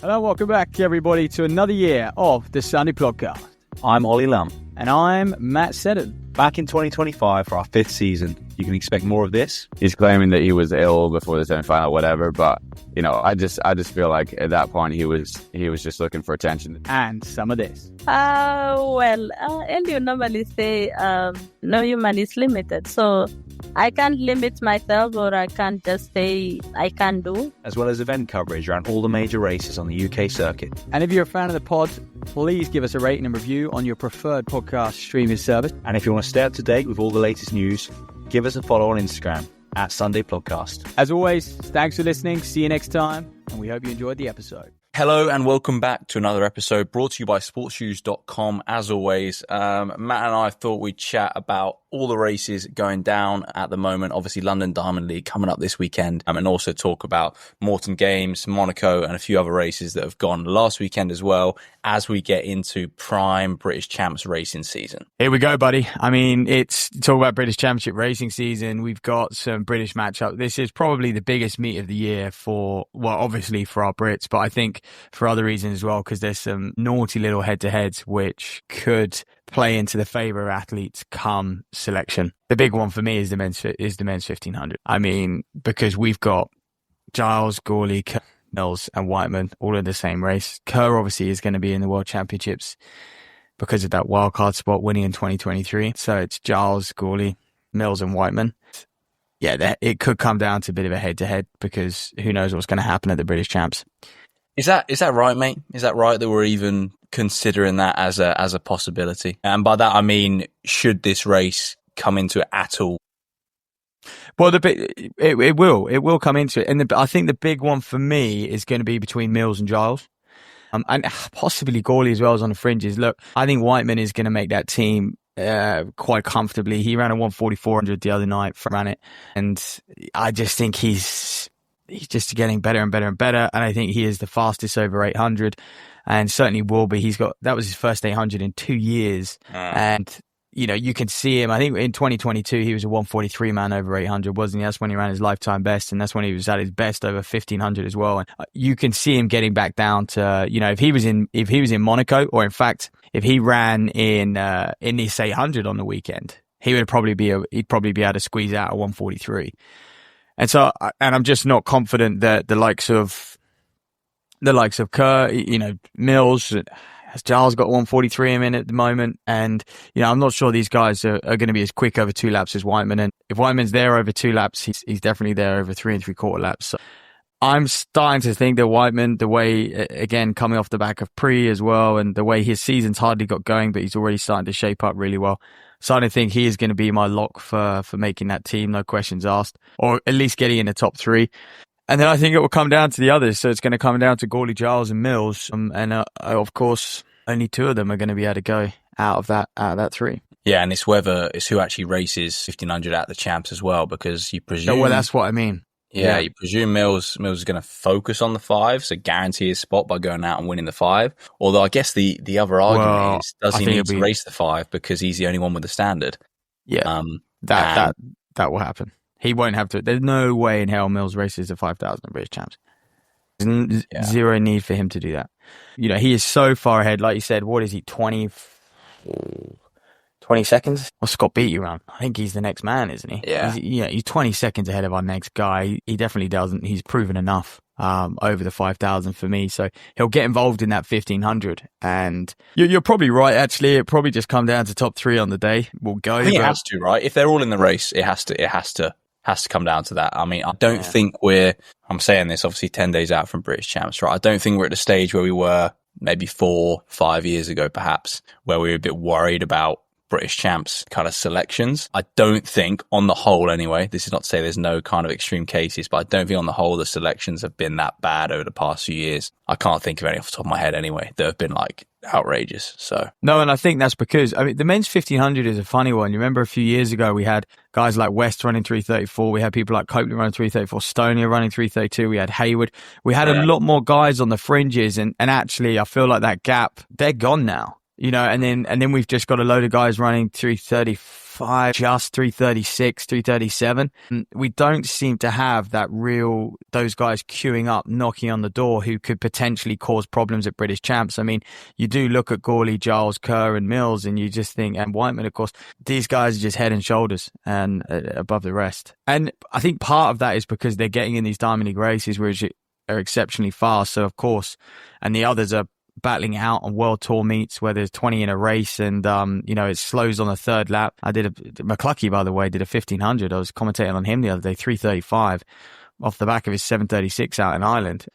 Hello, welcome back, everybody, to another year of the Sunday Podcast. I'm Ollie Lum. And I'm Matt Seddon. Back in 2025 for our 5th season. You can expect more of this. He's claiming that he was ill before the semi-final, whatever. But, you know, I just feel like at that point he was just looking for attention. And some of this. Elio normally say, no human is limited. So I can't limit myself, or I can't just say I can do. As well as event coverage around all the major races on the UK circuit. And if you're a fan of the pod, please give us a rating and review on your preferred podcast streaming service. And if you want to stay up to date with all the latest news, give us a follow on Instagram at Sunday Podcast. As always, thanks for listening. See you next time. And we hope you enjoyed the episode. Hello and welcome back to another episode brought to you by sportshoes.com. As always, Matt and I thought we'd chat about all the races going down at the moment. Obviously, London Diamond League coming up this weekend, and also talk about Moreton Games, Monaco, and a few other races that have gone last weekend as well, as we get into prime British Champs racing season. Here we go, buddy. I mean, it's talk about British Championship racing season. We've got some British matchups. This is probably the biggest meet of the year for, well, obviously for our Brits, but I think for other reasons as well, because there's some naughty little head-to-heads which could play into the favour of athletes come selection. The big one for me is the men's 1500. I mean, because we've got Giles, Gawley, Kerr, Mills and Whiteman all in the same race. Kerr obviously is going to be in the World Championships because of that wildcard spot winning in 2023. So it's Giles, Gawley, Mills and Whiteman. Yeah, it could come down to a bit of a head-to-head because who knows what's going to happen at the British Champs. Is that right, mate? Is that right that we're even considering that as a possibility? And by that I mean, should this race come into it at all? Well, it will come into it, and I think the big one for me is going to be between Mills and Giles, and possibly Gawley as well as on the fringes. Look, I think Whiteman is going to make that team quite comfortably. He ran a 14400 the other night, ran it, and I just think he's just getting better and better and better. And I think he is the fastest over 800 and certainly will be. That was his first 800 in 2 years. And, you know, you can see him. I think in 2022, he was a 143 man over 800, wasn't he? That's when he ran his lifetime best. And that's when he was at his best over 1500 as well. And you can see him getting back down to, you know, if he was in Monaco, or in fact, if he ran in this 800 on the weekend, he'd probably be able to squeeze out a 143. And so, and I'm just not confident that the likes of Kerr, you know, Mills, has Giles got 143 in at the moment. And, you know, I'm not sure these guys are going to be as quick over 2 laps as Whiteman. And if Whiteman's there over 2 laps, he's definitely there over 3 3/4 laps. So I'm starting to think that Whiteman, the way, again, coming off the back of Pre as well, and the way his season's hardly got going, but he's already starting to shape up really well. Starting to think he is going to be my lock for making that team, no questions asked, or at least getting in the top 3. And then I think it will come down to the others. So it's going to come down to Gawley, Giles and Mills. And of course, only 2 of them are going to be able to go out of that 3. Yeah, and it's who actually races 1500 at the Champs as well, because you presume... No, well, that's what I mean. Yeah, you presume Mills is going to focus on the 5, so guarantee his spot by going out and winning the 5. Although I guess the other argument is, does he need to race the 5 because he's the only one with the standard? Yeah, that will happen. He won't have to. There's no way in hell Mills races the 5,000 British Champs. There's zero need for him to do that. You know, he is so far ahead. Like you said, what is he, 20 seconds? Well, Scott beat you around. I think he's the next man, isn't he? Yeah. He's 20 seconds ahead of our next guy. He definitely doesn't. He's proven enough over the 5,000 for me. So he'll get involved in that 1,500. And you're probably right, actually. It probably just come down to top 3 on the day. We'll go. I think it has to, right? If they're all in the race, it has to come down to that. I mean, I don't think I'm saying this obviously 10 days out from British Champs, right? I don't think we're at the stage where we were maybe 4-5 years ago, perhaps, where we were a bit worried about British Champs kind of selections. I don't think, on the whole anyway, this is not to say there's no kind of extreme cases, but I don't think on the whole the selections have been that bad over the past few years. I can't think of any off the top of my head anyway that have been like outrageous. So no, and I think that's because, I mean, the men's 1500 is a funny one. You remember a few years ago we had guys like West running 334, we had people like Copley running 334, Stonia running 332, we had Hayward, we had a lot more guys on the fringes, and actually I feel like that gap, they're gone now. You know, and then we've just got a load of guys running 334 335, just 336, 337. We don't seem to have those guys queuing up, knocking on the door who could potentially cause problems at British champs. I mean, you do look at Gawley, Giles, Kerr and Mills and you just think, and Whiteman, of course, these guys are just head and shoulders and above the rest. And I think part of that is because they're getting in these Diamond League races which are exceptionally fast. So of course, and the others are battling it out on World Tour meets where there's 20 in a race and, it slows on the third lap. McCluskey, by the way, did a 1500. I was commentating on him the other day, 335 off the back of his 736 out in Ireland.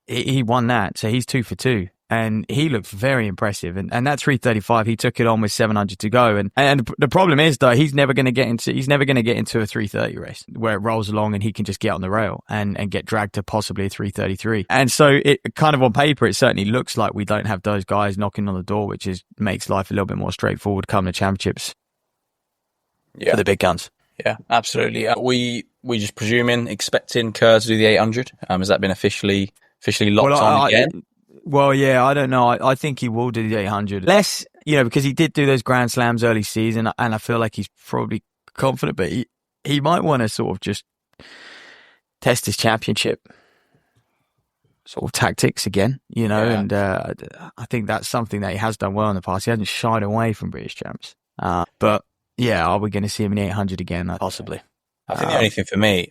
He won that. So he's 2 for 2 and he looked very impressive. And that 335, he took it on with 700 to go. And the problem is though, he's never going to get into a 330 race where it rolls along and he can just get on the rail and get dragged to possibly a 333. And so it kind of on paper, it certainly looks like we don't have those guys knocking on the door, which makes life a little bit more straightforward come to championships for the big guns. Yeah, absolutely. We just expecting Kerr to do the 800. Has that been officially locked on again? Well, yeah, I don't know. I think he will do the 800. Less, because he did do those Grand Slams early season, and I feel like he's probably confident, but he might want to sort of just test his championship sort of tactics again, and I think that's something that he has done well in the past. He hasn't shied away from British champs. But, yeah, are we going to see him in the 800 again? Possibly. I think the only thing for me,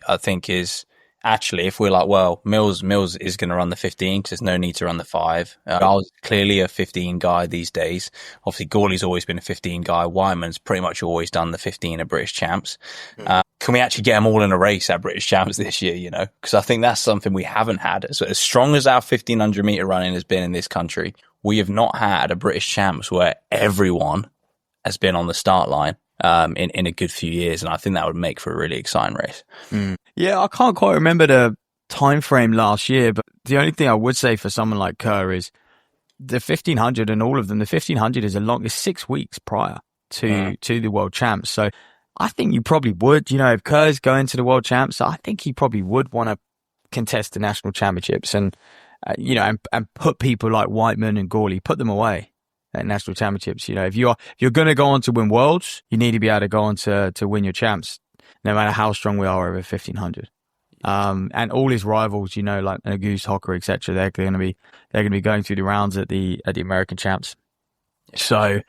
is actually, if we're like, well, Mills is going to run the 15 because there's no need to run the 5. I was clearly a 15 guy these days. Obviously, Gawley's always been a 15 guy. Whiteman's pretty much always done the 15 at British champs. Can we actually get them all in a race at British champs this year, Because I think that's something we haven't had. So as strong as our 1500 meter running has been in this country, we have not had a British champs where everyone has been on the start line. In a good few years, and I think that would make for a really exciting race. Yeah, I can't quite remember the time frame last year, but the only thing I would say for someone like Kerr is the 1500 and all of them. The 1500 is is 6 weeks prior to the World Champs, so I think you probably would. If Kerr's going to the World Champs, I think he probably would want to contest the national championships and and put people like Whiteman and Gawley, put them away at national championships. If you're going to go on to win worlds, you need to be able to go on to win your champs, no matter how strong we are over 1500. And all his rivals, like Goose, Hocker, etc., they're going to be going through the rounds at the American champs. So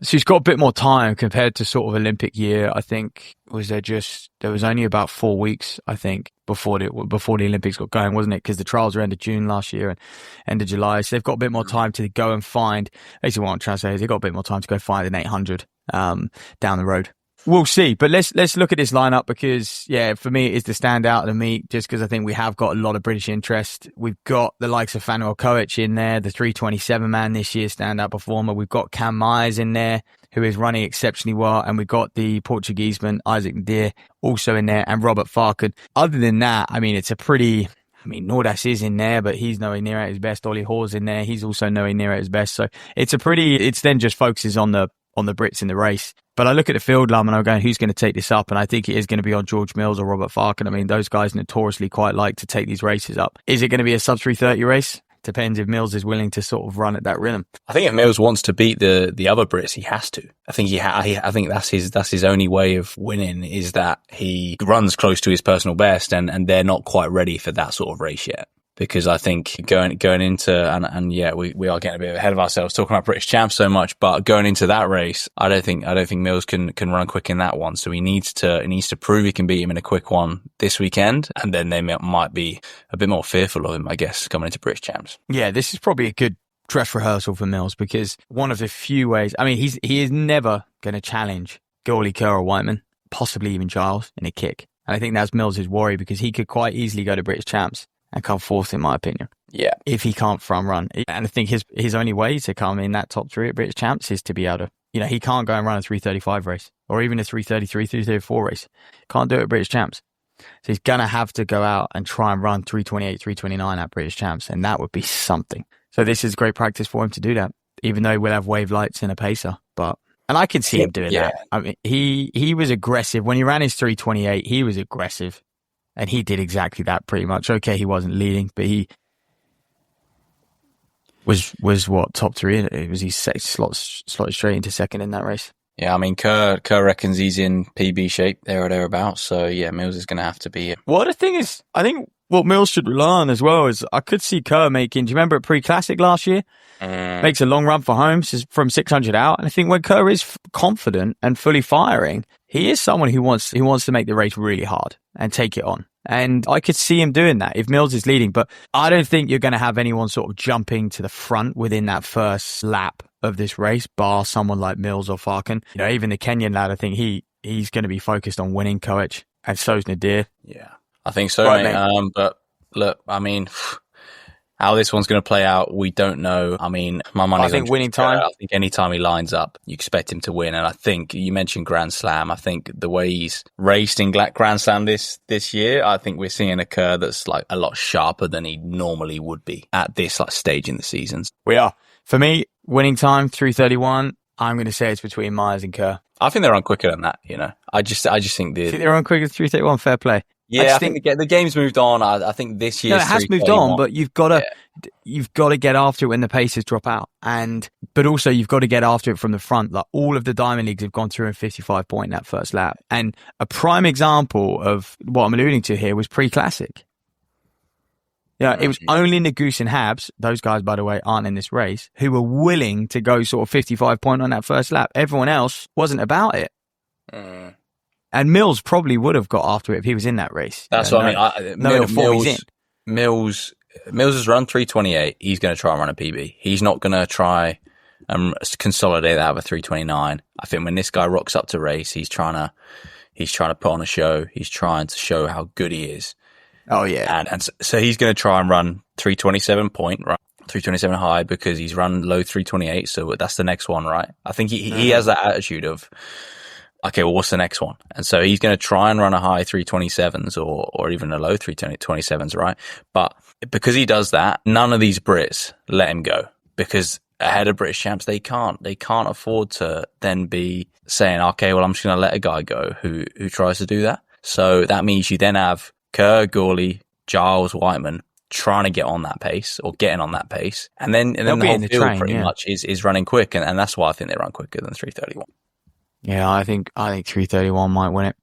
he's got a bit more time compared to sort of Olympic year. I think there was only about 4 weeks, I think, before the Olympics got going, wasn't it? Because the trials were end of June last year and end of July. So they've got a bit more time to go and find, basically what I'm trying to say is they've got a bit more time to go find an 800 down the road. We'll see, but let's look at this lineup because, for me, it is the standout of the meet just because I think we have got a lot of British interest. We've got the likes of Fanuel Koech in there, the 327 man this year, standout performer. We've got Cam Myers in there, who is running exceptionally well, and we've got the Portugueseman, Isaac Nadir, also in there, and Robert Farquhar. Other than that, Nordas is in there, but he's nowhere near at his best. Ollie Hoare's in there, he's also nowhere near at his best. So it's then just focuses on the Brits in the race. But I look at the field, and I'm going, who's going to take this up? And I think it is going to be on George Mills or Robert Farquhar. Those guys notoriously quite like to take these races up. Is it going to be a sub 330 race? Depends if Mills is willing to sort of run at that rhythm. I think if Mills wants to beat the other Brits, he has to. I think I think that's his only way of winning is that he runs close to his personal best, and they're not quite ready for that sort of race yet. Because I think going into and we are getting a bit ahead of ourselves talking about British champs so much, but going into that race, I don't think Mills can run quick in that one. So he needs to prove he can beat him in a quick one this weekend, and then they might be a bit more fearful of him, I guess, coming into British champs. Yeah, this is probably a good dress rehearsal for Mills because one of the few ways. He is never going to challenge Gawley, Kerr, or Whiteman, possibly even Giles in a kick, and I think that's Mills' worry because he could quite easily go to British champs and come fourth, in my opinion. Yeah. If he can't front run. And I think his only way to come in that top 3 at British champs is to be able to, he can't go and run a 335 race or even a 333, 334 race. Can't do it at British champs. So he's going to have to go out and try and run 328, 329 at British champs. And that would be something. So this is great practice for him to do that, even though we'll have wave lights and a pacer. And I can see him doing that. He was aggressive. When he ran his 328, he was aggressive. And he did exactly that pretty much. Okay, he wasn't leading, but he was what, top 3? It was he slotted straight into second in that race. Yeah, I mean, Kerr reckons he's in PB shape there or thereabouts. So yeah, Mills is going to have to be. Well, the thing is, I think what Mills should rely on as well is I could see Kerr making. Do you remember at Pre-Classic last year? Makes a long run for home from 600 out, and I think when Kerr is confident and fully firing, he is someone who wants to make the race really hard and take it on. And I could see him doing that if Mills is leading, but I don't think you're going to have anyone sort of jumping to the front within that first lap of this race, bar someone like Mills or Farken. You know, even the Kenyan lad, I think he's going to be focused on winning Koech, and so's Nadir. Yeah, I think so, Right, mate. But look, I mean, how this one's going to play out, we don't know. I mean, my money's I think on winning Kerr. time. I think any time he lines up, you expect him to win. And I think you mentioned Grand Slam. I think the way he's raced in Grand Slam this year, I think we're seeing a Kerr that's like a lot sharper than he normally would be at this like stage in the seasons. We are. For me, winning time 3:31. I'm going to say it's between Myers and Kerr. I think they run quicker than that. You know, I just think Think they're on quicker 3:31. Fair play. I think the game's moved on. I think this year it has moved on, but you've got to get after it when the paces drop out, but also you've got to get after it from the front. Like all of the Diamond Leagues have gone through in 55 point in that first lap, and a prime example of what I'm alluding to here was Pre-Classic. Yeah, it was only Nagoose and Habs, those guys, by the way, aren't in this race, who were willing to go sort of 55 point on that first lap. Everyone else wasn't about it. And Mills probably would have got after it if he was in that race. That's what I mean. Mills has run 3:28. He's going to try and run a PB. He's not going to try and consolidate that with a 3:29. I think when this guy rocks up to race, he's trying to put on a show. He's trying to show how good he is. Oh yeah, and so he's going to try and run 3:27 point, right? 3:27 high because he's run low 3:28. So that's the next one, right? I think he has that attitude of, okay, well, what's the next one? And so he's going to try and run a high 3:27s or even a low 3:27s, right? But because he does that, none of these Brits let him go, because ahead of British champs, they can't afford to then be saying, okay, well, I'm just going to let a guy go who tries to do that. So that means you then have Kerr, Gawley, Giles, Whiteman trying to get on that pace or getting on that pace. And then the whole field pretty much is running quick. And that's why I think they run quicker than 3:31. Yeah, I think 3:31 might win it.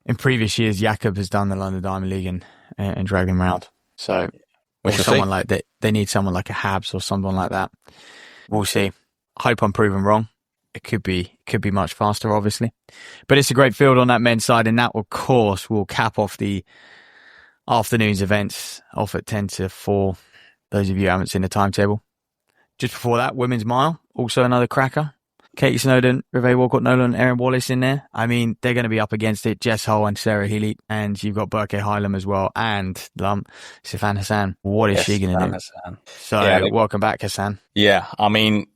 In previous years, Jakob has done the London Diamond League and dragged him around. So, or someone like that, they need someone like a Habs or someone like that. We'll see. I hope I'm proven wrong. It could be much faster, obviously, but it's a great field on that men's side, and that, of course, will cap off the afternoon's events off at 10 to 4. Those of you who haven't seen the timetable. Just before that, women's mile, also another cracker. Katie Snowden, Reve Walcott-Nolan, Erin Wallace in there. I mean, they're going to be up against it. Jess Hull and Sarah Healy. And you've got Burke Hylam as well. And Sifan Hassan. What is she going to do? Hassan. So, welcome back, Hassan. Yeah, I mean,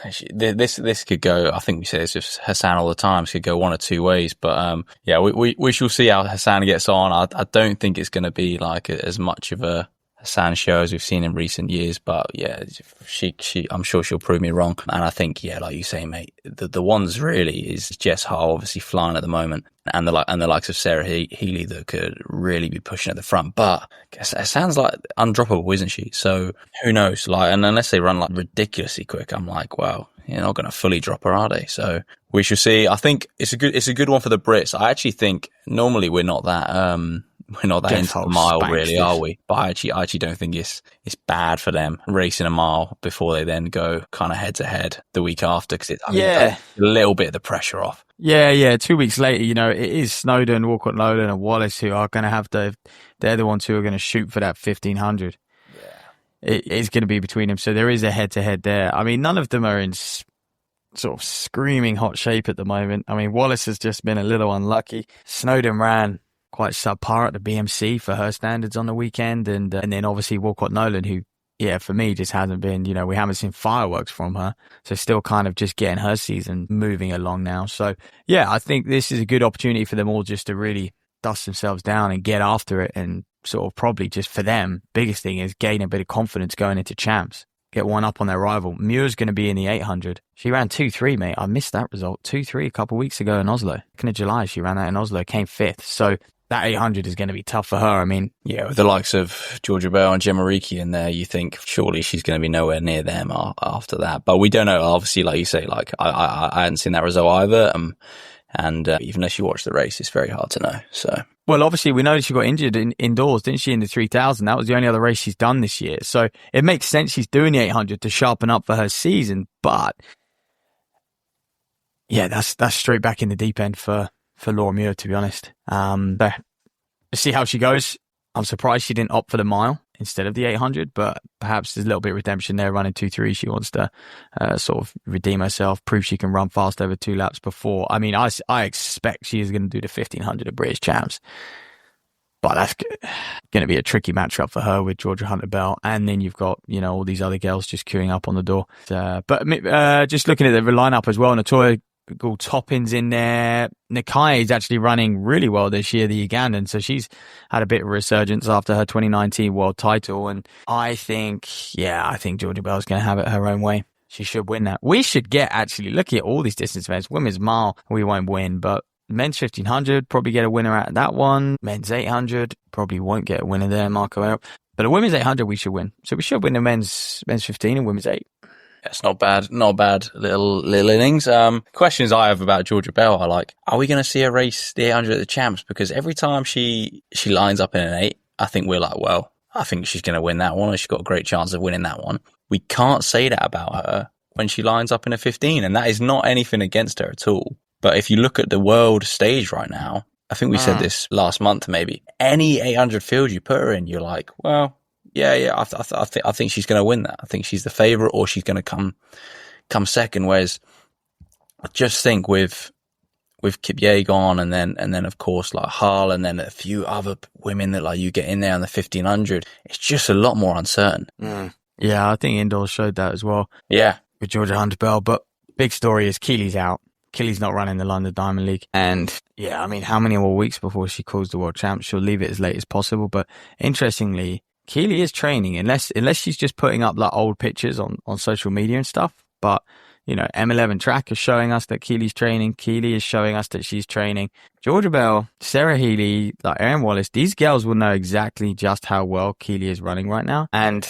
this could go, I think we say this with Hassan all the time, this could go one or two ways. But yeah, we shall see how Hassan gets on. I don't think it's going to be like as much of a Hassan show as we've seen in recent years, but yeah, she I'm sure she'll prove me wrong. And I think, yeah, like you say, mate, the ones really is Jess Hull, obviously flying at the moment, and the likes of Sarah Healy that could really be pushing at the front. But Hassan's like undroppable, isn't she? So who knows? Like, and unless they run like ridiculously quick, I'm like, well, you're not going to fully drop her, are they? So we shall see. I think it's a good one for the Brits. I actually think normally we're not that into the mile, really, are we? But I actually don't think it's bad for them racing a mile before they then go kind of head to head the week after, because it's a little bit of the pressure off. Yeah. 2 weeks later, it is Snowden, Walcott-Nolan, and Wallace who are going to have they're the ones who are going to shoot for that 1500. Yeah, it is going to be between them. So there is a head to head there. I mean, none of them are in sort of screaming hot shape at the moment. I mean, Wallace has just been a little unlucky. Snowden ran quite subpar at the BMC for her standards on the weekend, and then obviously Walcott-Nolan, who, yeah, for me just hasn't been, we haven't seen fireworks from her, so still kind of just getting her season moving along now. So yeah, I think this is a good opportunity for them all just to really dust themselves down and get after it, and sort of probably just for them, biggest thing is gain a bit of confidence going into champs. Get one up on their rival. Muir's going to be in the 800. She ran 2:3, mate. I missed that result. 2:3 a couple of weeks ago in Oslo. Back in July, she ran that in Oslo, came 5th. So that 800 is going to be tough for her. I mean, Yeah, with the likes of Georgia Bell and Gemma Ricci in there, you think surely she's going to be nowhere near them after that. But we don't know. Obviously, like you say, like I hadn't seen that result either. And even though she watched the race, it's very hard to know. So, well, obviously we know she got injured indoors, didn't she, in the 3000? That was the only other race she's done this year. So it makes sense she's doing the 800 to sharpen up for her season. But yeah, that's straight back in the deep end for Laura Muir, to be honest. Let's see how she goes. I'm surprised she didn't opt for the mile instead of the 800, but perhaps there's a little bit of redemption there running 2-3. She wants to sort of redeem herself, prove she can run fast over 2 laps before. I mean, I expect she is going to do the 1500 at British Champs, but that's going to be a tricky matchup for her with Georgia Hunter-Bell. And then you've got, all these other girls just queuing up on the door. But just looking at the lineup as well, Natoya Toppin's in there. Nakai is actually running really well this year, the Ugandan. So she's had a bit of a resurgence after her 2019 world title. And I think Georgia Bell's going to have it her own way. She should win that. We should looking at all these distance events. Women's mile, we won't win, but men's 1500, probably get a winner out of that one. Men's 800, probably won't get a winner there, Marco. But a women's 800, we should win. So we should win the men's 15 and women's 8. It's not bad little innings. Questions I have about Georgia Bell are like, are we going to see her race the 800 at the Champs? Because every time she lines up in an 8, I think we're like, well, I think she's going to win that one, and she's got a great chance of winning that one. We can't say that about her when she lines up in a 15, and that is not anything against her at all. But if you look at the world stage right now, I think we said this last month maybe, any 800 field you put her in, you're like, well, yeah, I think she's going to win that. I think she's the favourite, or she's going to come second. Whereas I just think with Kipyegon and then of course like Hull and then a few other women that like you get in there on the 1500, it's just a lot more uncertain. Yeah, I think indoors showed that as well. Yeah, with Georgia Hunter-Bell. But big story is Keely's out. Keely's not running the London Diamond League. And yeah, I mean, how many more weeks before she calls the World Champs? She'll leave it as late as possible. But interestingly, Keely is training, unless she's just putting up like old pictures on social media and stuff. But, M11 Track is showing us that Keely's training. Keely is showing us that she's training. Georgia Bell, Sarah Healy, like Erin Wallace, these girls will know exactly just how well Keely is running right now. And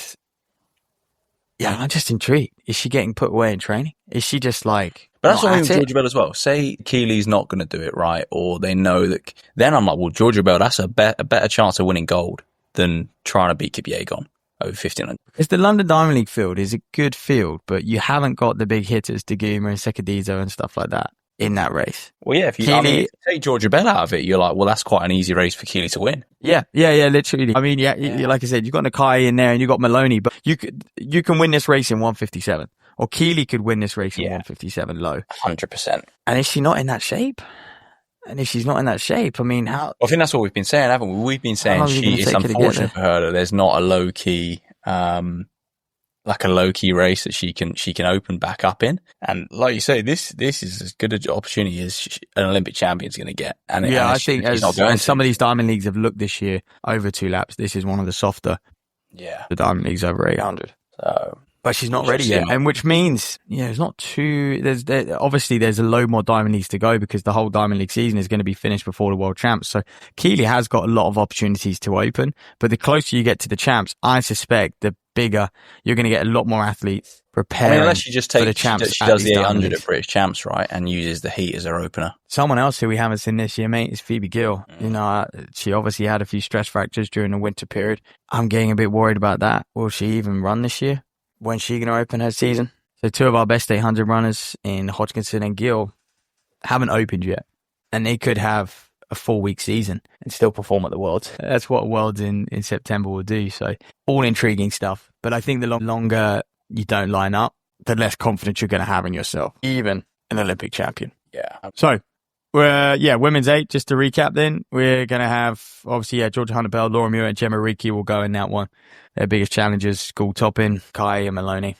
yeah, I'm just intrigued. Is she getting put away in training? Is she just like... But that's what I mean with Georgia Bell as well. Say Keely's not going to do it right, or they know that... Then I'm like, well, Georgia Bell, that's a better chance of winning gold than trying to beat Kipyegon over 1500. It's the London Diamond League field is a good field, but you haven't got the big hitters, Daguma and Sekadizo and stuff like that in that race. Well, yeah, if you take Georgia Bell out of it, you're like, well, that's quite an easy race for Keely to win. Yeah, literally. I mean, yeah, like I said, you've got Nakai in there and you've got Maloney, but you can win this race in 157. Or Keely could win this race in 157 low. 100%. And is she not in that shape? And if she's not in that shape, I mean, how... I think that's what we've been saying, haven't we? We've been saying it's unfortunate for her that there's not a low-key, like a low-key race that she can open back up in. And like you say, this is as good an opportunity as an Olympic champion's going to get. And I think as some of these Diamond Leagues have looked this year over 2 laps, this is one of the softer. Yeah. The Diamond League's over 800. So... But she's not ready yet, and which means, it's not too... Obviously, there's a load more Diamond Leagues to go because the whole Diamond League season is going to be finished before the World Champs. So Keely has got a lot of opportunities to open, but the closer you get to the Champs, I suspect the bigger you're going to get a lot more athletes preparing unless she just takes, for the Champs. She does the 800 at British Champs, right, and uses the heat as her opener. Someone else who we haven't seen this year, mate, is Phoebe Gill. She obviously had a few stress fractures during the winter period. I'm getting a bit worried about that. Will she even run this year? When's she going to open her season? So 2 of our best 800 runners in Hodgkinson and Gill haven't opened yet. And they could have a 4-week season and still perform at the Worlds. That's what Worlds in September will do. So all intriguing stuff. But I think the longer you don't line up, the less confidence you're going to have in yourself, even an Olympic champion. Yeah. So, women's 8, just to recap then, we're going to have, obviously, Georgia Hunter-Bell, Laura Muir and Gemma Ricci will go in that one. Their biggest challengers, Toppin, Kai and Maloney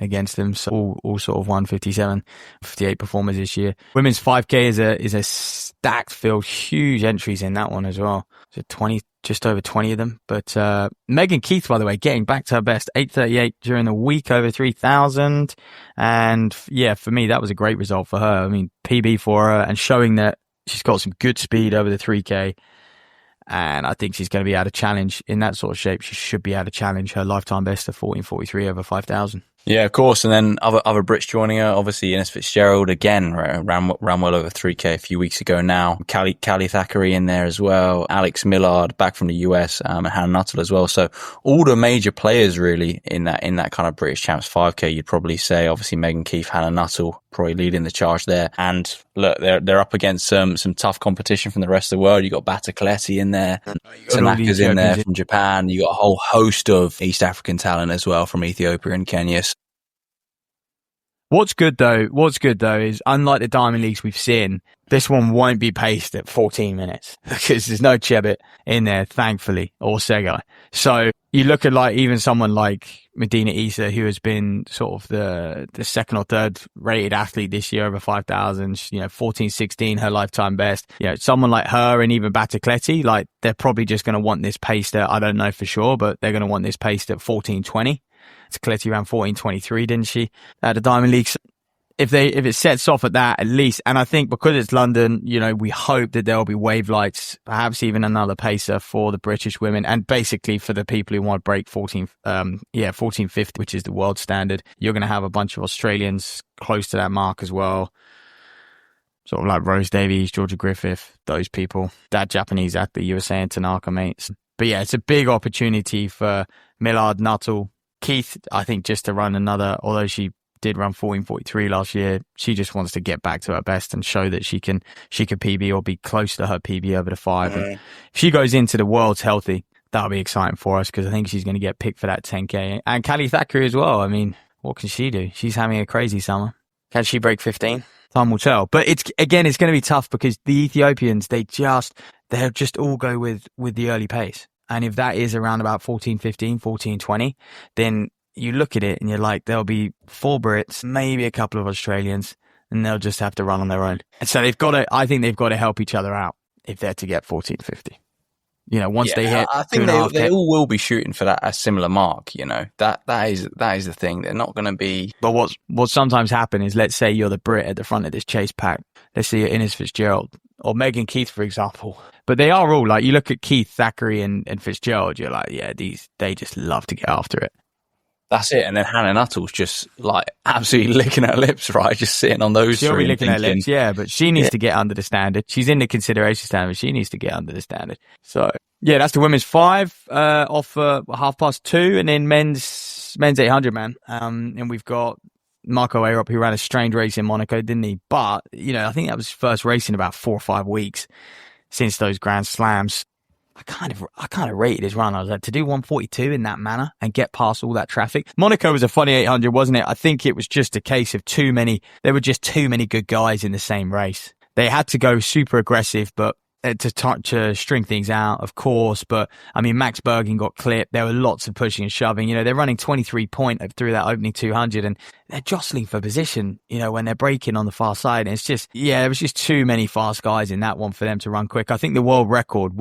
against them. So all sort of 157, 58 performers this year. Women's 5K is a stacked field, huge entries in that one as well. So just over 20 of them. But Megan Keith, by the way, getting back to her best, 8:38 during the week over 3,000. And yeah, for me, that was a great result for her. I mean, PB for her and showing that she's got some good speed over the 3K. And I think she's going to be able to challenge in that sort of shape. She should be able to challenge her lifetime best of 14:43 over 5,000. Yeah, of course. And then other Brits joining her, obviously Ines Fitzgerald again ran well over 3K a few weeks ago now. Callie Thackeray in there as well. Alex Millard back from the US, and Hannah Nuttall as well. So all the major players really in that kind of British Champs 5K, you'd probably say. Obviously Megan Keith, Hannah Nuttall probably leading the charge there. And look, they're up against some tough competition from the rest of the world. You got Bata Kaleti in there, Tanaka's in there from Japan. You got a whole host of East African talent as well from Ethiopia and Kenya. What's good though is, unlike the Diamond Leagues we've seen, this one won't be paced at 14 minutes because there's no Chebet in there, thankfully, or Segai. So you look at like even someone like Medina Issa, who has been sort of the second or third rated athlete this year over 5,000, 14:16, her lifetime best. Someone like her and even Bata Kaleti, like they're probably just going to want this paced at, I don't know for sure, but they're going to want this paced at 14:20. Kaleti ran 14:23, didn't she? At the Diamond Leagues. If it sets off at that, at least, and I think because it's London, we hope that there will be wave lights, perhaps even another pacer for the British women, and basically for the people who want to break 14:50, which is the world standard. You're going to have a bunch of Australians close to that mark as well. Sort of like Rose Davies, Georgia Griffith, those people. That Japanese athlete you were saying, Tanaka, mates. But yeah, it's a big opportunity for Millard, Nuttall, Keith, I think, just to run another, although she did run 14:43 last year, she just wants to get back to her best and show that she can PB or be close to her PB over the 5. And if she goes into the Worlds healthy, that'll be exciting for us because I think she's going to get picked for that 10K. And Callie Thackeray as well. I mean, what can she do? She's having a crazy summer. Can she break 15? Time will tell. But it's going to be tough because the Ethiopians, they'll just all go with the early pace. And if that is around about 14:15, 14:20, then you look at it and you're like, there'll be 4 Brits, maybe a couple of Australians, and they'll just have to run on their own. And so I think they've got to help each other out if they're to get 14:50. Once they hit, I think they all will be shooting for a similar mark. That is the thing. They're not going to be. But what sometimes happen is, let's say you're the Brit at the front of this chase pack. Let's say you're Ines Fitzgerald or Megan Keith, for example. But they are all like, you look at Keith, Thackeray, and Fitzgerald. You're like, yeah, they just love to get after it. That's it. And then Hannah Nuttall's just like absolutely licking her lips, right? Just sitting on those. She'll be licking her lips, yeah, but she needs to get under the standard. She's in the consideration standard, but she needs to get under the standard. So, yeah, that's the women's 5 off 2:30, and then men's 800, man. And we've got Marco Arup, who ran a strange race in Monaco, didn't he? But, I think that was his first race in about 4 or 5 weeks since those Grand Slams. I kind of rated his run. I was like, to do 142 in that manner and get past all that traffic. Monaco was a funny 800, wasn't it? I think it was just a case of there were just too many good guys in the same race. They had to go super aggressive, but to string things out, of course. But I mean, Max Bergin got clipped. There were lots of pushing and shoving. They're running 23 point through that opening 200, and they're jostling for position, when they're braking on the far side. And it's just, there was just too many fast guys in that one for them to run quick. I think the world record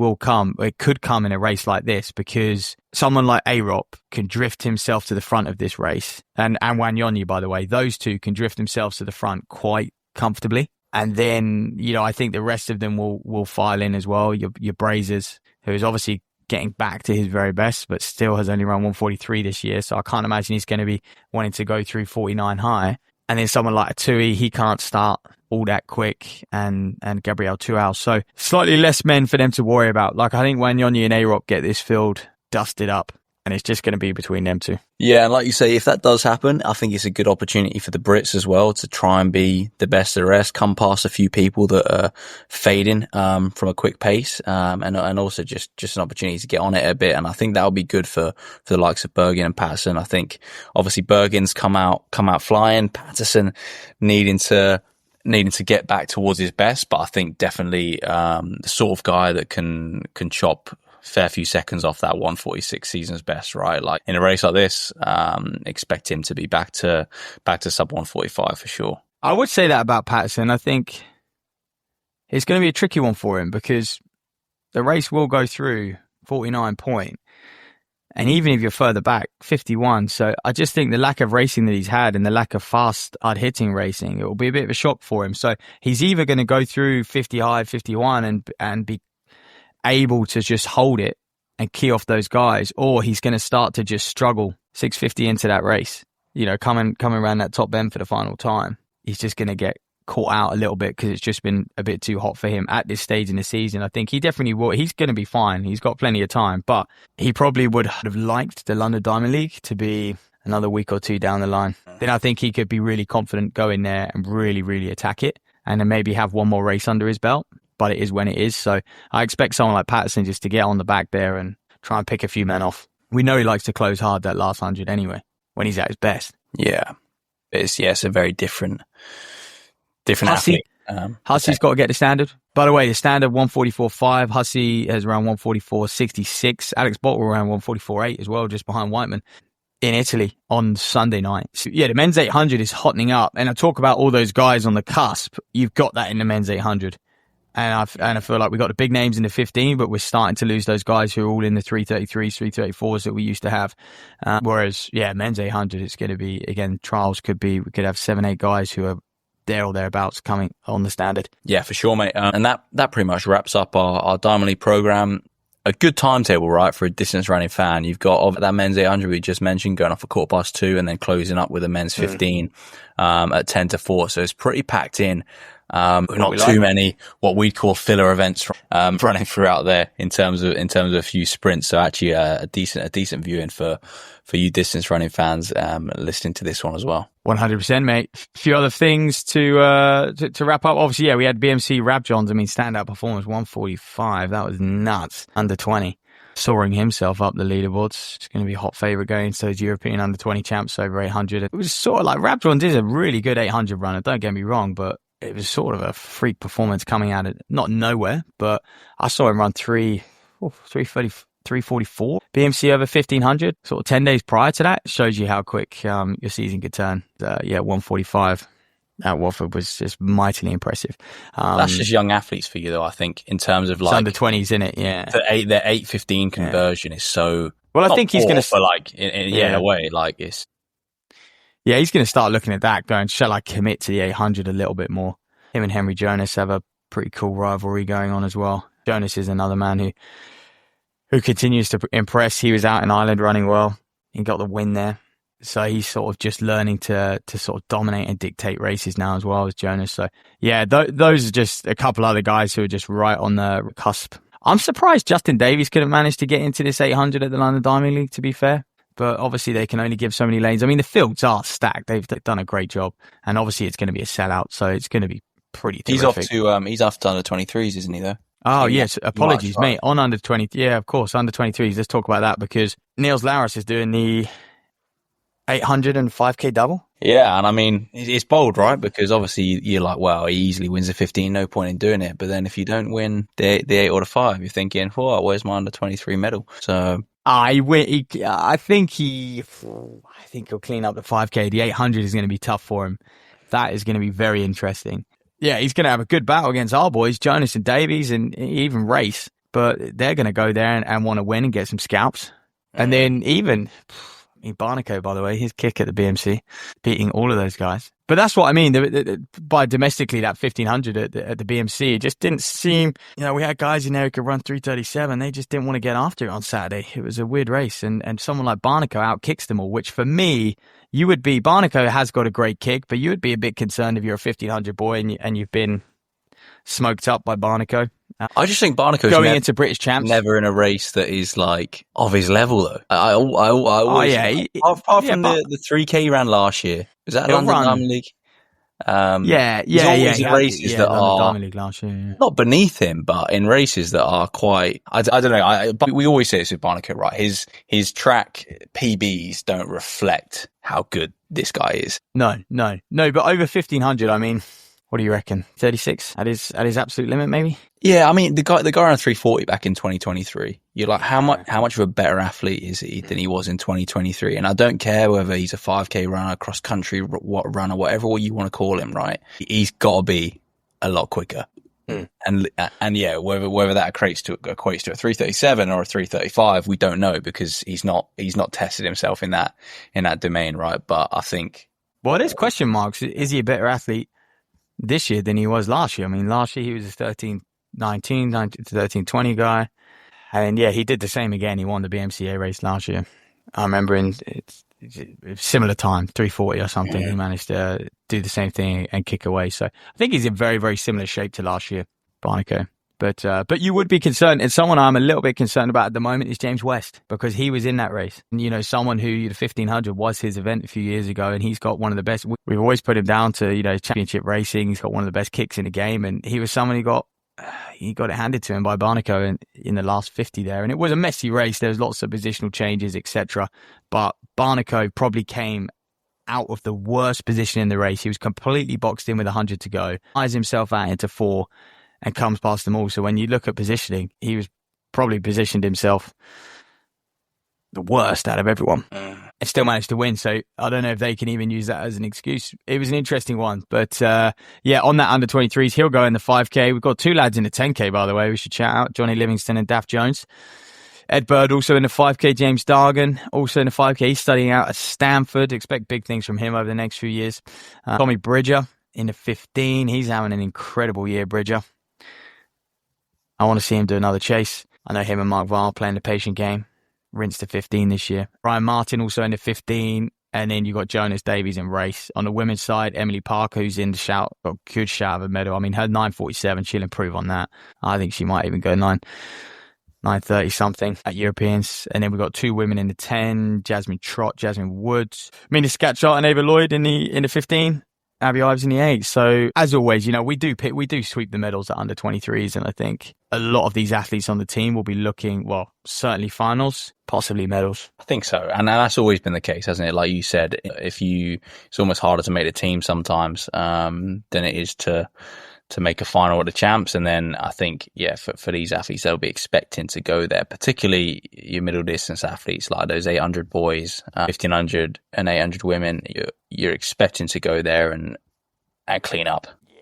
could come in a race like this because someone like Arup can drift himself to the front of this race. And Wanyonyi, by the way, those two can drift themselves to the front quite comfortably. And then, I think the rest of them will file in as well. Your Brazers, who is obviously getting back to his very best, but still has only run 143 this year. So I can't imagine he's going to be wanting to go through 49 high. And then someone like Atui, he can't start all that quick, and Gabriel Tual. So slightly less men for them to worry about. Like, I think Wanyonyi and Arup get this field dusted up, and it's just going to be between them two. Yeah, and like you say, if that does happen, I think it's a good opportunity for the Brits as well to try and be the best of the rest, come past a few people that are fading from a quick pace, and also just an opportunity to get on it a bit. And I think that'll be good for the likes of Bergin and Patterson. I think obviously Bergin's come out flying, Patterson needing to get back towards his best, but I think definitely the sort of guy that can chop fair few seconds off that 146 season's best, right? Like in a race like this, expect him to be back to sub 145 for sure. I would say that about Patterson. I think it's going to be a tricky one for him because the race will go through 49 point. And even if you're further back, 51. So I just think the lack of racing that he's had and the lack of fast hard-hitting racing, it will be a bit of a shock for him. So he's either going to go through 50 high, 51 and be able to just hold it and key off those guys, or he's going to start to just struggle 650 into that race, coming around that top bend for the final time. He's just going to get caught out a little bit because it's just been a bit too hot for him at this stage in the season. I think he definitely will. He's going to be fine. He's got plenty of time, but he probably would have liked the London Diamond League to be another week or two down the line. Then I think he could be really confident, go in there and really, really attack it, and then maybe have one more race under his belt. But it is when it is. So I expect someone like Patterson just to get on the back there and try and pick a few men off. We know he likes to close hard that last 100 anyway, when he's at his best. Yeah. It's a very different Hussey, athlete. Hussey's got to get the standard. By the way, the standard 144.5. Hussey has around 144.66. Alex Botwell around 144.8 as well, just behind Whiteman in Italy on Sunday night. So, yeah, the men's 800 is hottening up. And I talk about all those guys on the cusp. You've got that in the men's 800. And I feel like we got the big names in the 15, but we're starting to lose those guys who are all in the 333s, 334s that we used to have. Whereas, yeah, men's 800, it's going to be, again, trials we could have 7-8 guys who are there or thereabouts coming on the standard. Yeah, for sure, mate. And that pretty much wraps up our Diamond League program. A good timetable, right, for a distance running fan. You've got that men's 800 we just mentioned going off at 2:15 and then closing up with a men's 15 at 10 to 4. So it's pretty packed in. Not too many what we'd call filler events running throughout there in terms of a few sprints. So actually a decent viewing for you distance running fans listening to this one as well. 100%, mate. A few other things to wrap up. Obviously, yeah, we had BMC Rabjohns. I mean, standout performance 145. That was nuts. Under 20. Soaring himself up the leaderboards. It's going to be a hot favourite going to those European under 20 champs over 800. It was sort of like Rabjohns is a really good 800 runner. Don't get me wrong, but it was sort of a freak performance coming out of not nowhere, but I saw him run 344 BMC over 1500 sort of 10 days prior to that. It shows you how quick your season could turn. 145 at Watford was just mightily impressive. That's just young athletes for you though, I think, in terms of like under 20s, in it. Yeah, the 8:15 conversion is so well. I think he's going to in a way like it's. Yeah, he's going to start looking at that, going, shall I commit to the 800 a little bit more? Him and Henry Jonas have a pretty cool rivalry going on as well. Jonas is another man who continues to impress. He was out in Ireland running well. He got the win there. So he's sort of just learning to sort of dominate and dictate races now as well as Jonas. So, yeah, those are just a couple other guys who are just right on the cusp. I'm surprised Justin Davies could have managed to get into this 800 at the London Diamond League, to be fair. But obviously they can only give so many lanes. I mean, the fields are stacked. They've done a great job. And obviously it's going to be a sellout. So it's going to be pretty terrific. He's off to under 23s, isn't he, though? Oh, yes. Apologies, mate. On under 20. Yeah, of course. Under 23s. Let's talk about that because Niels Lauris is doing the 800 and 5K double. Yeah. And I mean, it's bold, right? Because obviously you're like, well, he easily wins the 15. No point in doing it. But then if you don't win the 8 or the 5, you're thinking, oh, where's my under 23 medal? So I think he'll clean up the 5K. The 800 is going to be tough for him. That is going to be very interesting. Yeah, he's going to have a good battle against our boys, Jonas and Davies, and even Race. But they're going to go there and want to win and get some scalps. And then even Barnico, by the way, his kick at the BMC, beating all of those guys. But that's what I mean. By domestically, that 1500 at the BMC, it just didn't seem, we had guys in there who could run 337. They just didn't want to get after it on Saturday. It was a weird race. And someone like Barnico out-kicks them all, which for me, Barnico has got a great kick, but you would be a bit concerned if you're a 1500 boy and you've been smoked up by Barnico. I just think Barnico's going into British champs, never in a race that is like of his level though. I always, apart from the 3K he ran last year, was that London Diamond League? He's always in races that are not beneath him, but in races that are quite. I don't know. But we always say this with Barnico, right? His track PBs don't reflect how good this guy is. No. But over 1500, I mean. What do you reckon? 36 at his absolute limit, maybe? Yeah, I mean the guy ran 340 back in 2023. You're like, how much of a better athlete is he than he was in 2023? And I don't care whether he's a 5K runner, cross country runner, whatever you want to call him, right? He's got to be a lot quicker. And yeah, whether that equates to a 337 or a 335, we don't know because he's not tested himself in that domain, right? But I think there's question marks. Is he a better athlete this year than he was last year? I mean, last year he was a 13th 19, 13, 20 guy. And yeah, he did the same again. He won the BMCA race last year. I remember in similar time, 340 or something, he managed to do the same thing and kick away. So I think he's in very, very similar shape to last year, Barnico. But you would be concerned, and someone I'm a little bit concerned about at the moment is James West, because he was in that race. And, you know, someone who the 1500 was his event a few years ago, and he's got one of the best. We've always put him down to, you know, championship racing. He's got one of the best kicks in the game, and he was someone who got it handed to him by Barnico in the last 50 there. And it was a messy race. There was lots of positional changes, etc. But Barnico probably came out of the worst position in the race. He was completely boxed in with 100 to go, eyes himself out into 4, and comes past them all. So when you look at positioning, he was probably positioned himself the worst out of everyone and still managed to win. So I don't know if they can even use that as an excuse. It was an interesting one. But yeah, on that under 23s, he'll go in the 5K. We've got 2 lads in the 10K, by the way. We should shout out Johnny Livingston and Daft Jones. Ed Bird also in the 5K. James Dargan also in the 5K. He's studying out at Stanford. Expect big things from him over the next few years. Tommy Bridger in the 15. He's having an incredible year, Bridger. I want to see him do another chase. I know him and Mark Vahl playing the patient game. Rinsed to 15 this year. Brian Martin also in the 15. And then you got Jonas Davies in race. On the women's side, Emily Parker, who's in the shout, got a good shout of a medal. I mean, her 9:47, she'll improve on that. I think she might even go 9:30 something at Europeans. And then we've got 2 women in the 10, Jasmine Trott, Jasmine Woods, Mina Scatchart and Ava Lloyd in the 15. Abby Ives in the 8. So as always, you know, we do sweep the medals at under 23s, and I think a lot of these athletes on the team will be looking, well, certainly finals, possibly medals. I think so, and that's always been the case, hasn't it? Like you said, it's almost harder to make the team sometimes than it is to make a final at the champs. And then I think, yeah, for these athletes, they'll be expecting to go there, particularly your middle distance athletes, like those 800 boys, 1500 and 800 women. You're expecting to go there and clean up. Yeah,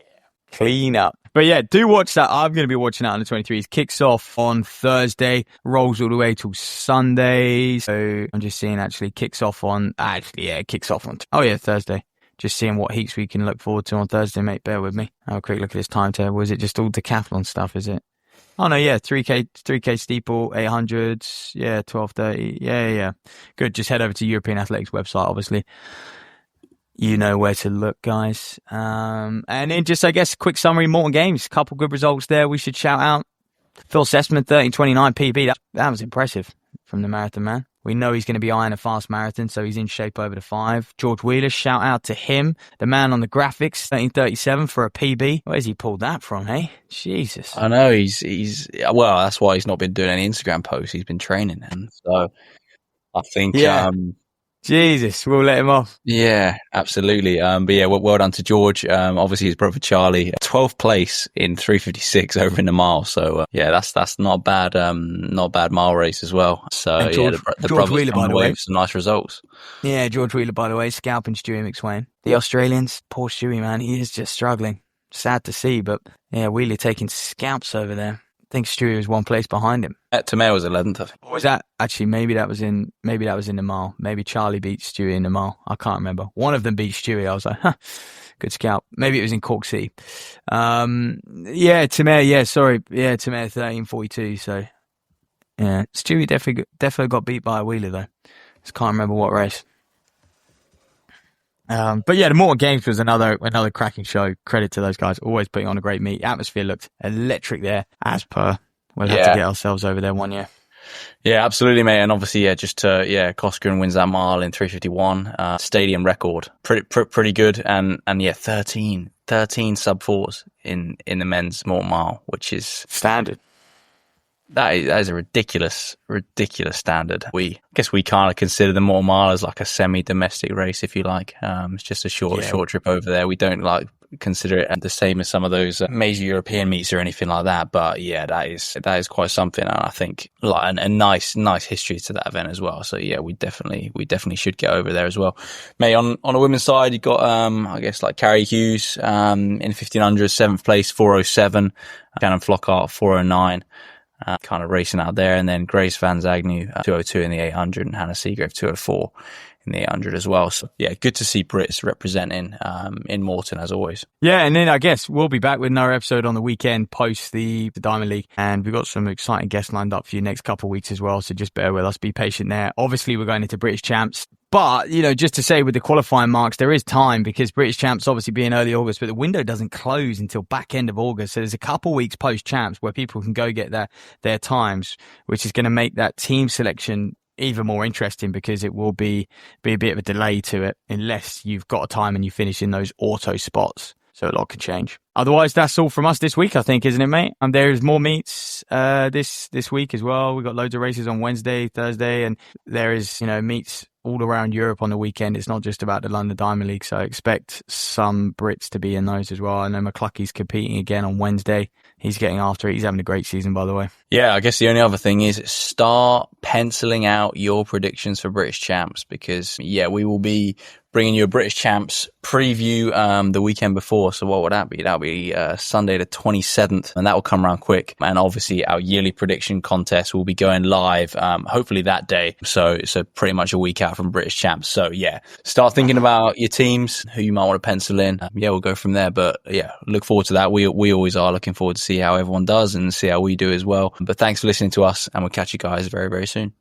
clean up. But yeah, do watch that. I'm going to be watching that on the 23s. Kicks off on Thursday, rolls all the way till Sunday. So I'm just seeing kicks off on Thursday. Just seeing what heats we can look forward to on Thursday, mate. Bear with me. Have a quick look at this timetable. Is it just all decathlon stuff, is it? Oh, no, yeah. 3K steeple, 800s. Yeah, 12:30. Yeah. Good. Just head over to European Athletics website, obviously. You know where to look, guys. And then just, I guess, quick summary, Morton Games. Couple good results there we should shout out. Phil Sessman, 13:29 PB. That was impressive from the marathon man. We know he's going to be eyeing a fast marathon, so he's in shape over the 5. George Wheeler, shout out to him. The man on the graphics, 13:37 for a PB. Where's he pulled that from, hey? Jesus. I know, he's well, that's why he's not been doing any Instagram posts. He's been training. And so I think... Yeah. Jesus, we'll let him off. Yeah, absolutely. But yeah, well done to George. Obviously his brother Charlie, 12th place in 3:56 over in the mile. So yeah, that's not bad mile race as well. So and George, yeah, the George Wheeler, by the way, some nice results. Yeah, George Wheeler, by the way, scalping Stewie McSwain. The Australians, poor Stewie, man, he is just struggling. Sad to see, but yeah, Wheeler taking scalps over there. I think Stewie was 1 place behind him. Tamir was 11th, I think. Or was that actually? Maybe that was in the mile. Maybe Charlie beat Stewie in the mile. I can't remember. One of them beat Stewie. I was like, good scalp. Maybe it was in Cork City. Yeah, Tamir. Yeah, sorry. Yeah, Tamir 13:42. So yeah, Stewie definitely got beat by a Wheeler though. Just can't remember what race. But yeah, the Morton Games was another cracking show. Credit to those guys, always putting on a great meet. Atmosphere looked electric there, as per. We'll have to get ourselves over there one year. Yeah, absolutely, mate. And obviously, Koskinen wins that mile in 3:51, stadium record. Pretty good. And yeah, 13 sub-4s in the men's Morton mile, which is standard. That is a ridiculous standard. I guess we kind of consider the Morton Mile as like a semi-domestic race, if you like. It's just a short trip over there. We don't consider it the same as some of those major European meets or anything like that. But yeah, that is quite something, and I think like a nice history to that event as well. So yeah, we definitely should get over there as well. Mate, on the women's side, you got I guess like Carrie Hughes in 1500, 7th place, 4:07. Shannon Flockhart 4:09. Kind of racing out there, and then Grace Van Zagnew 2:02 in the 800, and Hannah Seagrave 2:04 the 800 as well. So yeah, good to see Brits representing in Moreton as always. Yeah, and then I guess we'll be back with another episode on the weekend post the Diamond League, and we've got some exciting guests lined up for you next couple of weeks as well, so just bear with us, be patient there. Obviously, we're going into British Champs, but, you know, just to say with the qualifying marks, there is time because British Champs obviously being early August, but the window doesn't close until back end of August. So there's a couple weeks post Champs where people can go get their times, which is going to make that team selection even more interesting because it will be a bit of a delay to it unless you've got a time and you finish in those auto spots. So a lot can change. Otherwise, that's all from us this week, I think, isn't it, mate? There is more meets this week as well. We've got loads of races on Wednesday, Thursday, and there is, you know, meets all around Europe on the weekend. It's not just about the London Diamond League, so I expect some Brits to be in those as well. I know McClucky's competing again on Wednesday. He's getting after it. He's having a great season, by the way. Yeah, I guess the only other thing is start penciling out your predictions for British Champs because, yeah, we will be bringing you a British Champs preview the weekend before. So what would that be? That'll be Sunday the 27th, and that will come around quick. And obviously our yearly prediction contest will be going live hopefully that day. So pretty much a week out from British Champs. So yeah, start thinking about your teams, who you might want to pencil in. Yeah, we'll go from there. But yeah, look forward to that. We always are looking forward to see how everyone does and see how we do as well. But thanks for listening to us, and we'll catch you guys very, very soon.